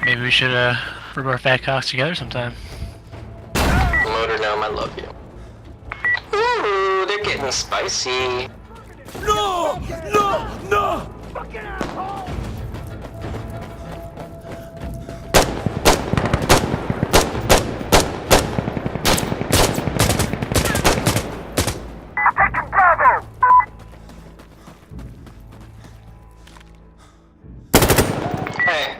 Maybe we should rub our fat cocks together sometime. Motor Gnome, I love you. Ooh, they're getting spicy. No! No! No! Fucking asshole! Taking Bravo! Hey.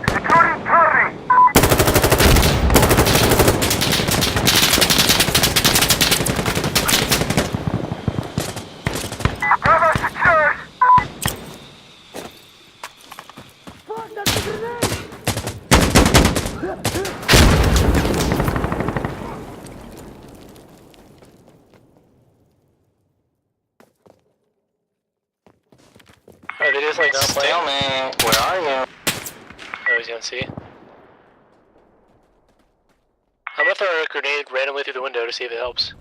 Securing Charlie! Bravo secured! Fuck, that's a grenade! Are they just like not playing? Stalemate, where are you? Oh, he's gonna see. I'm gonna throw a grenade randomly through the window to see if it helps.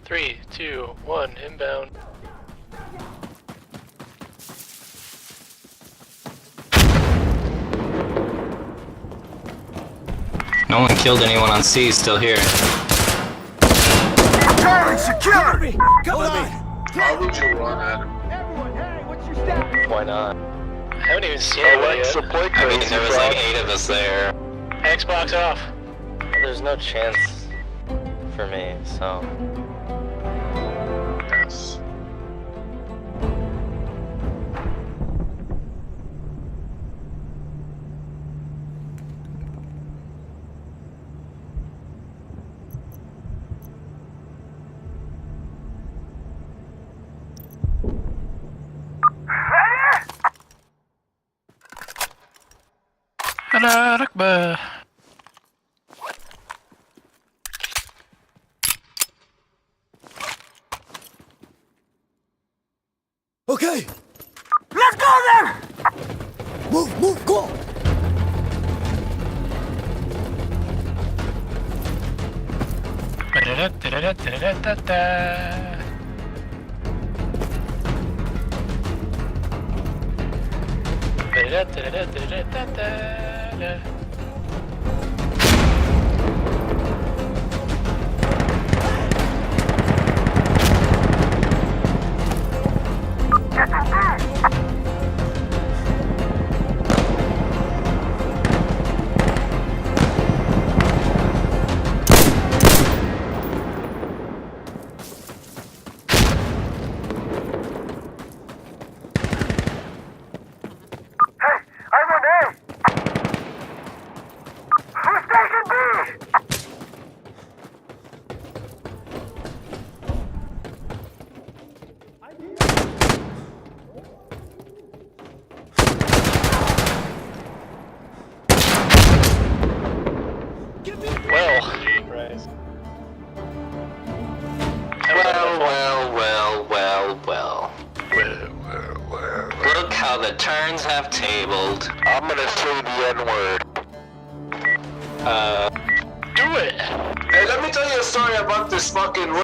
3, 2, 1, inbound. No one killed anyone on C, still here. Charlie, secure! Come on! Why would you run at him? Everyone, hey, what's your status? Why not? I haven't even seen anybody yet. I mean, there was like 8 of us there. Xbox off. There's no chance for me, so. Yes. Allah Akbar. Okay! Let's go then! Move, go! Da-da-da-da-da-da-da-da. Da-da-da-da-da-da-da-da. Get the back! Hey, I'm on A! Who's taking B? Well. Look how the turns have tabled. I'm gonna say the N-word. Do it! Hey, let me tell you a story about this fucking...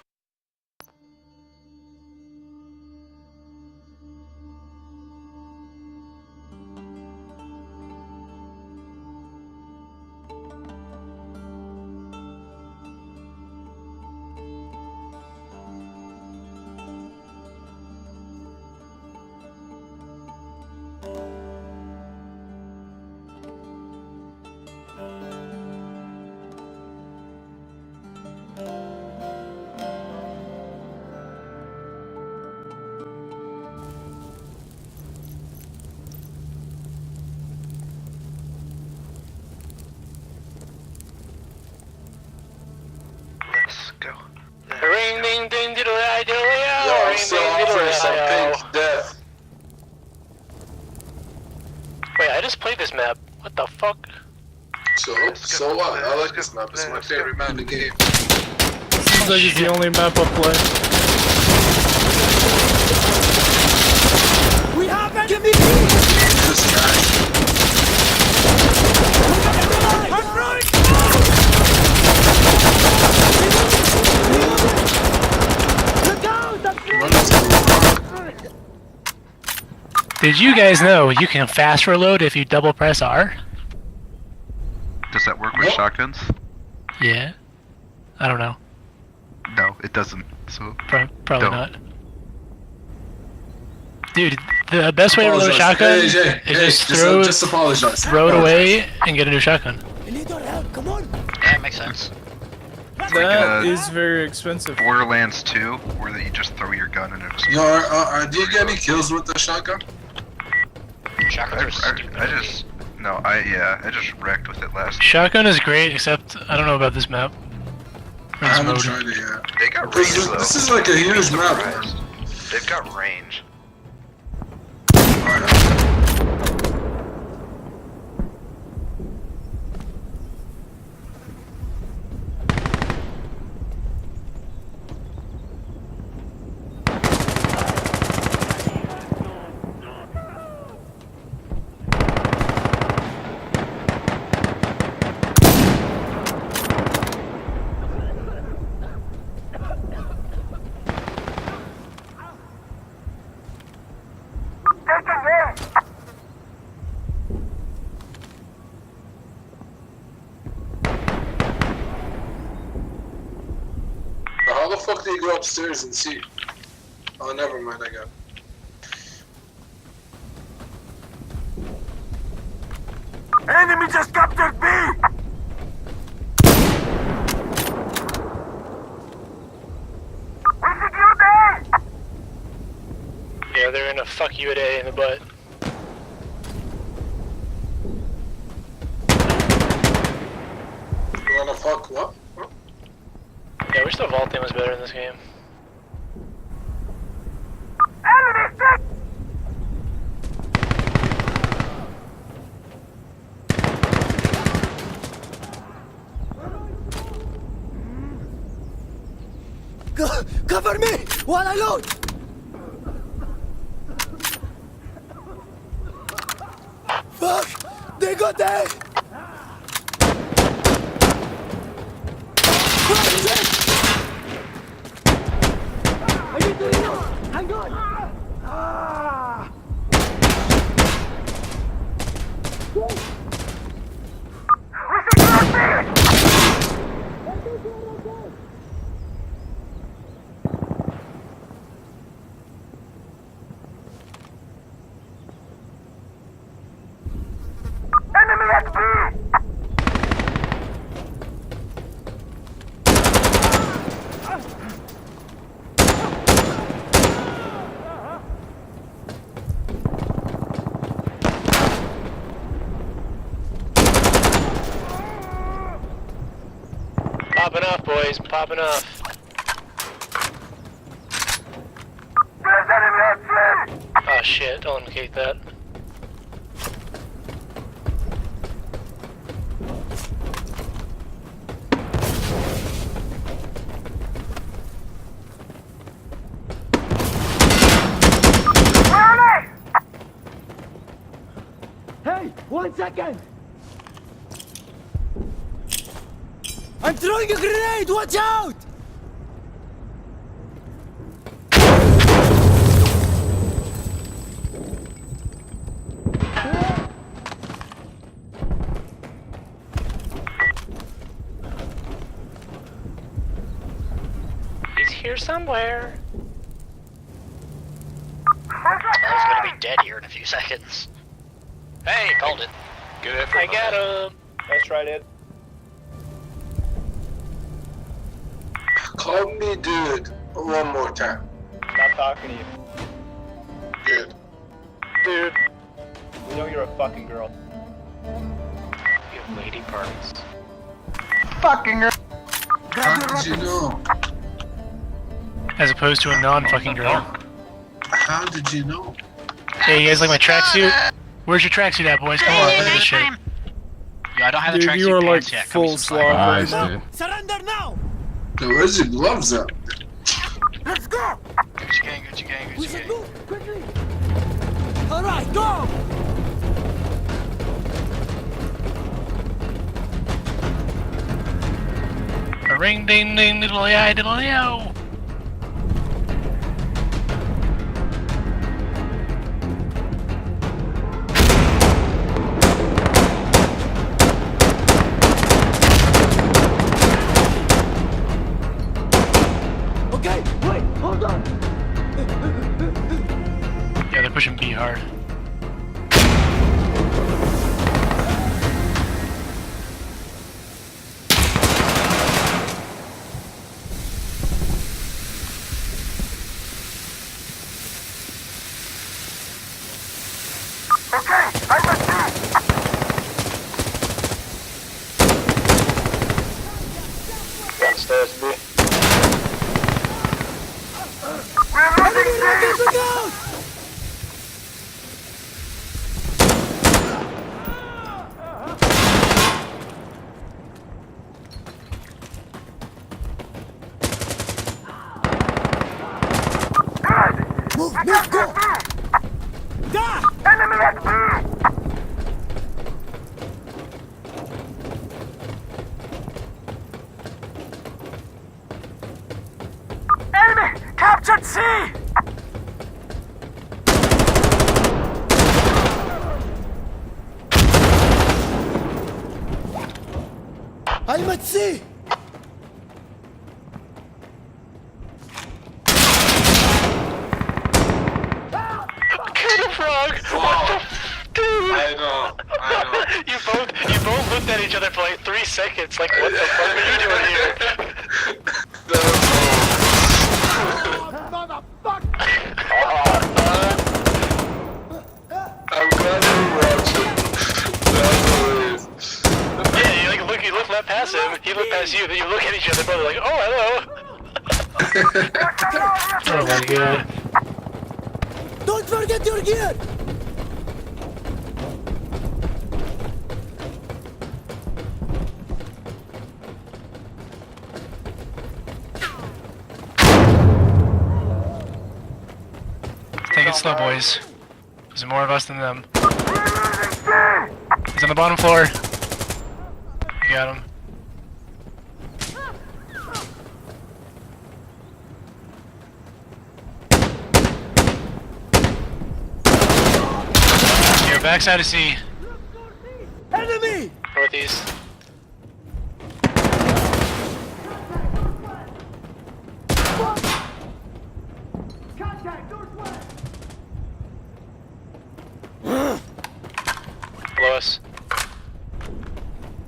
Let's go. Ring ding ding diddle I diddle Yo, I'm still offering some pink death. Wait, I just played this map. What the fuck? So what? I like this map. It's my favorite map in the game. Seems like it's the only map I play. We have it! Give me This guy. I'm right! Look out! Run into the rock. Did you guys know you can fast reload if you double press R? Does that work with shotguns? Yeah. I don't know. No, it doesn't. So Probably Don't. not. Dude, the best way to reload a shotgun is just apologize. throw it away and get a new shotgun. I need your help, come on! Yeah, makes sense. That is very expensive. Borderlands 2, where you just throw your gun and it's. Yo, do you get any kills with the shotgun? Shotguns are stupid. I just wrecked with it last. Shotgun is great, except I don't know about this map. I haven't tried it yet. They got range though. This is like a huge map. They've got range. Taking air! How the fuck do you go upstairs and see? Oh, never mind, I got it. Enemy just captured B! We secured A! Yeah, they're gonna fuck you a day in the butt. You wanna fuck what? Yeah, wish the vault thing was better in this game. Enemy sick! Cover me while I load! Fuck! They got A! I need to reload! Hang on! Ah! We secured B! Enemy at B! Popping off, boys, popping off. There's enemy at C! Oh shit, don't indicate that. Where are they? Hey, 1 second! I'm throwing a grenade! Watch out! He's here somewhere. He's gonna be dead here in a few seconds. Hey, called it. Good effort. I got him. That's right, Ed. Call me dude one more time. Not talking to you. Good. Dude. We know you're a fucking girl. You have lady parts. Fucking girl. How did you know? As opposed to a non-fucking girl. How did you know? Hey, you guys like my tracksuit? Where's your tracksuit at, boys? Come on, look at this shit. Yo, I don't have the Dude, tracksuit you are like pants yet. Come full some slack. slog right now. Surrender now! Yo, where's your gloves at? Let's go! Gucci gang, Gucci gang, We Gucci should gang. move quickly! Alright, go! A ring ding ding diddly eye diddly yo. Yeah, they're pushing B hard. Downstairs, B. Look out! Move, go! Da! Enemy! Captured C! I'm at C! Frog! Wow. Dude! I know. You both looked at each other for like 3 seconds. Like, what the fuck are you doing here? I'm glad you were watching. Yeah, you look not past him. He looked past you. Then you look at each other, both like, oh, hello. Oh my god. Don't forget your gear! Take it slow, boys. There's more of us than them. He's on the bottom floor. You got him. Here, backside of C. Enemy! Northeast. Below us.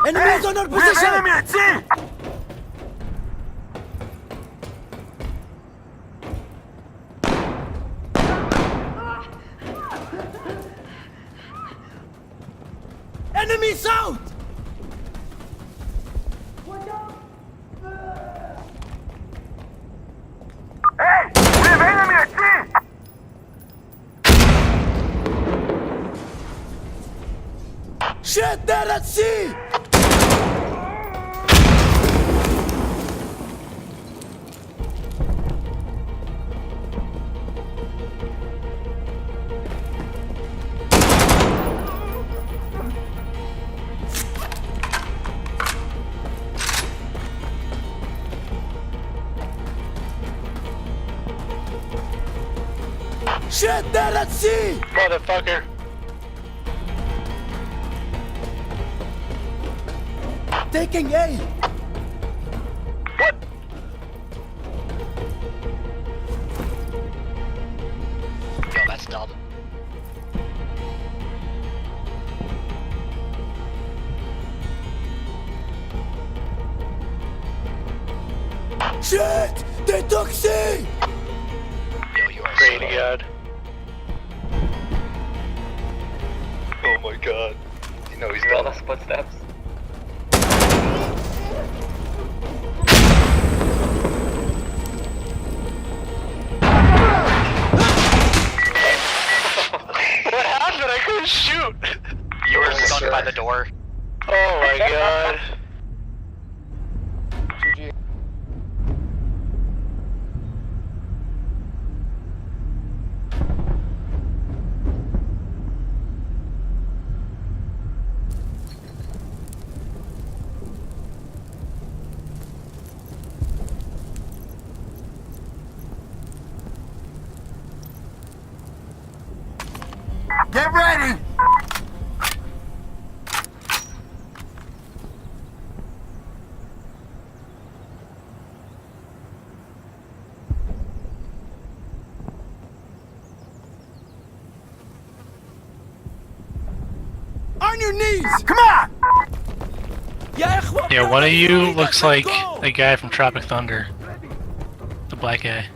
Enemies on our position! Enemy at C! Enemy south! Hey! We have enemy at sea! Shit, they're at sea! Shit, they're at sea! Motherfucker. Taking A! What? Yo, that's dumb. Shit! They took C! Yo, you are Pray to God. Oh my god. You know he's got us footsteps. What happened? I couldn't shoot. You were stuck by the door. Oh my god. GG. Get ready! your knees! Come on! Yeah, one of you looks like the guy from Tropic Thunder. The black guy.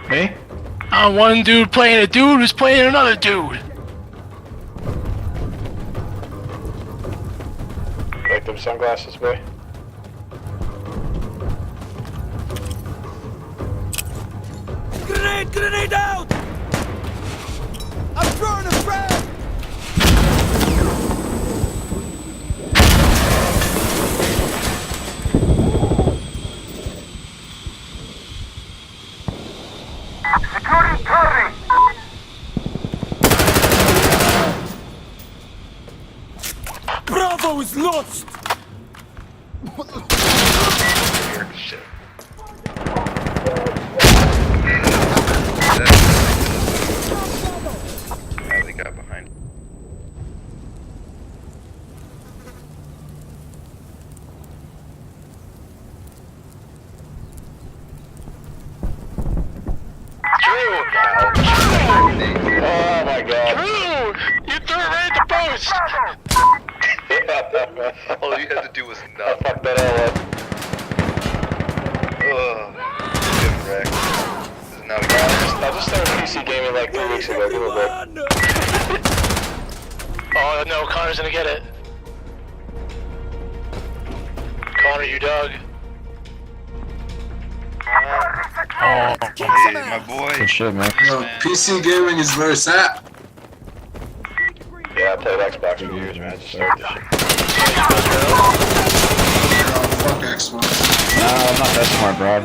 Me? One dude playing a dude who's playing another dude. Like them sunglasses, boy. Grenade! Grenade out! I'm throwing a frag! Securing target. Bravo is lost! Shit. Yeah, they got behind. Drew! Oh my god. Drew! You threw it right at the post! All you had to do was not. Fuck that all up. Ugh. Getting wrecked. This is now I just started PC gaming like 3 weeks ago. Give me a break. Oh no, Connor's gonna get it. Connor, you dog. Oh, hey, my boy. Good shit, man. Yo, PC gaming is very sad. Yeah, I played Xbox for years, man. I just started this shit. Fuck Xbox. No, I'm not that smart, bro. I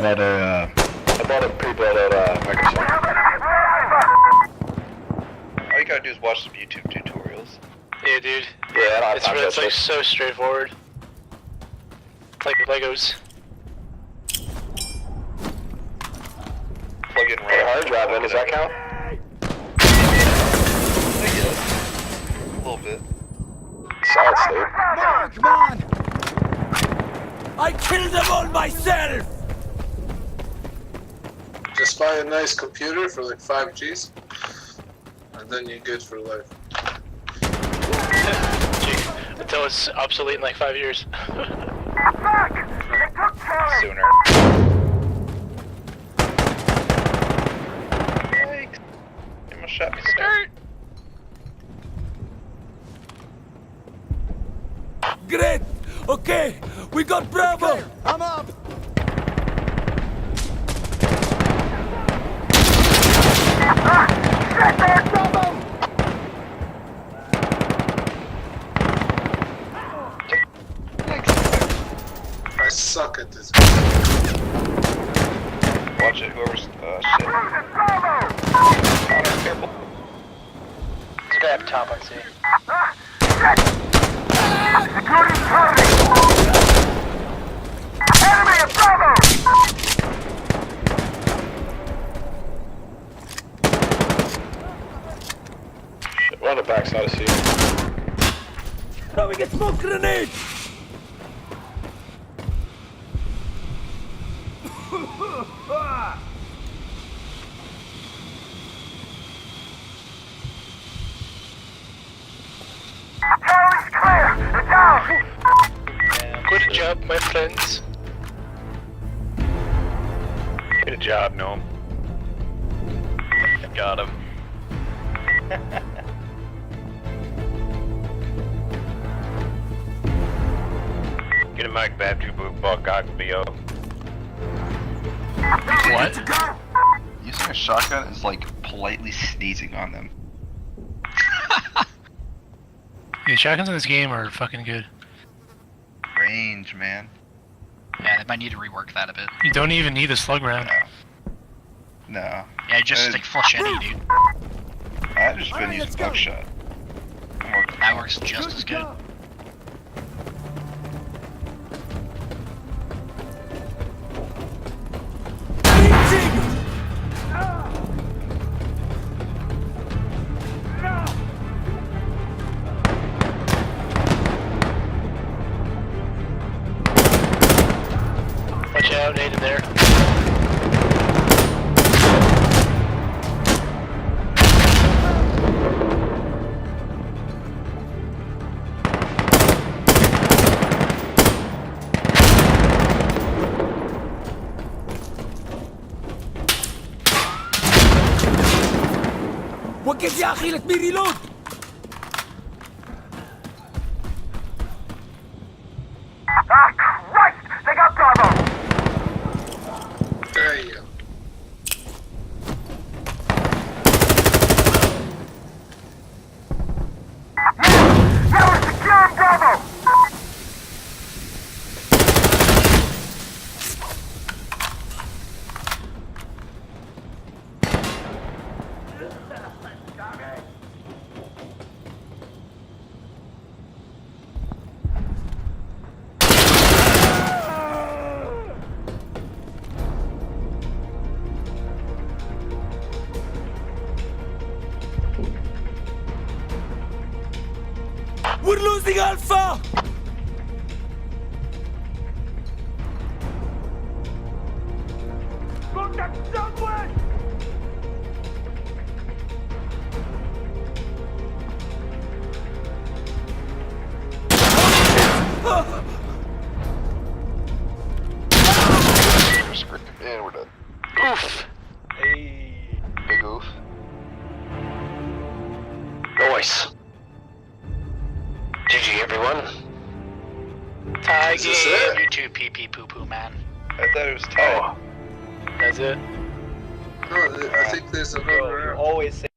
bought a pre-built at Microsoft. All you gotta do is watch some YouTube tutorials. Yeah, dude. Yeah, I don't have It's, time for it's that like shit. so straightforward. Like Legos. Plug in Hey, RAM. hard drive in, does that count? I guess. A little bit. Solid state. Come on! I killed them all myself! Just buy a nice computer for like 5 Gs, and then you're good for life. Until it's obsolete in like 5 years. Sooner. Yikes. You almost shot me. Skirt. Great! Okay, we got Bravo! I'm up! I suck at this. Watch it, whoever's, shit. Connor, careful. There's a guy up top, I see. Securing target. Enemy at Bravo. Shit, we're on the backside of C. Throwing a smoke grenade! Charlie's clear. They're down. Good job, my friends. Good job, Gnome. Got him. Get a mic back to boot buck BO. What? Using a shotgun is like politely sneezing on them. The shotguns in this game are fucking good. Range, man. Yeah, they might need to rework that a bit. You don't even need the slug round. No. Yeah, just stick flush any, dude. I've just been using buckshot. That works just as good. Watch out, Nate in there. ركز يا اخي let me reload. Ah, Christ! They got Bravo! There you go. Yeah, we're securing Bravo! We're losing Alpha. Contact southwest! And we're done. Oof. Big oof. Nice. GG, everyone. Tie Is this game. it? You too, pee pee poo poo, man. I thought it was tied. That's it. No, I think there's another round. Always say